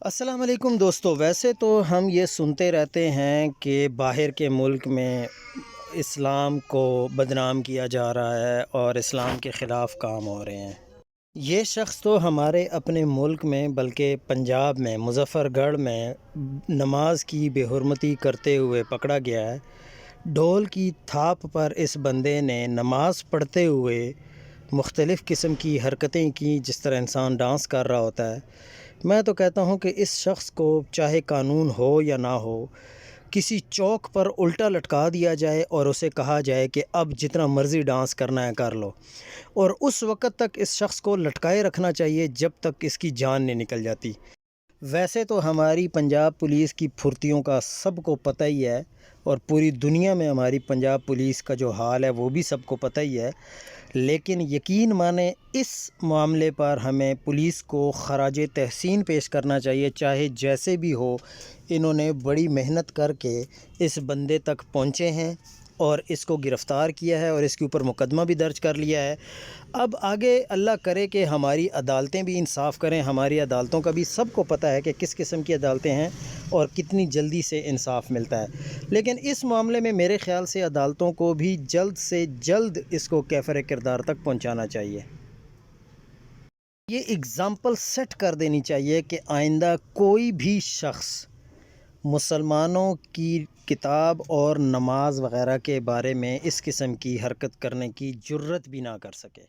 السلام علیکم دوستو، ویسے تو ہم یہ سنتے رہتے ہیں کہ باہر کے ملک میں اسلام کو بدنام کیا جا رہا ہے اور اسلام کے خلاف کام ہو رہے ہیں۔ یہ شخص تو ہمارے اپنے ملک میں بلکہ پنجاب میں مظفر گڑھ میں نماز کی بے حرمتی کرتے ہوئے پکڑا گیا ہے۔ ڈھول کی تھاپ پر اس بندے نے نماز پڑھتے ہوئے مختلف قسم کی حرکتیں کی، جس طرح انسان ڈانس کر رہا ہوتا ہے۔ میں تو کہتا ہوں کہ اس شخص کو چاہے قانون ہو یا نہ ہو، کسی چوک پر الٹا لٹکا دیا جائے اور اسے کہا جائے کہ اب جتنا مرضی ڈانس کرنا ہے کر لو، اور اس وقت تک اس شخص کو لٹکائے رکھنا چاہیے جب تک اس کی جان نہیں نکل جاتی۔ ویسے تو ہماری پنجاب پولیس کی پھرتیوں کا سب کو پتہ ہی ہے، اور پوری دنیا میں ہماری پنجاب پولیس کا جو حال ہے وہ بھی سب کو پتہ ہی ہے، لیکن یقین مانیں اس معاملے پر ہمیں پولیس کو خراج تحسین پیش کرنا چاہیے۔ چاہے جیسے بھی ہو، انہوں نے بڑی محنت کر کے اس بندے تک پہنچے ہیں اور اس کو گرفتار کیا ہے اور اس کے اوپر مقدمہ بھی درج کر لیا ہے۔ اب آگے اللہ کرے کہ ہماری عدالتیں بھی انصاف کریں۔ ہماری عدالتوں کا بھی سب کو پتہ ہے کہ کس قسم کی عدالتیں ہیں اور کتنی جلدی سے انصاف ملتا ہے، لیکن اس معاملے میں میرے خیال سے عدالتوں کو بھی جلد سے جلد اس کو کیفر کردار تک پہنچانا چاہیے۔ یہ اگزامپل سیٹ کر دینی چاہیے کہ آئندہ کوئی بھی شخص مسلمانوں کی کتاب اور نماز وغیرہ کے بارے میں اس قسم کی حرکت کرنے کی جرت بھی نہ کر سکے۔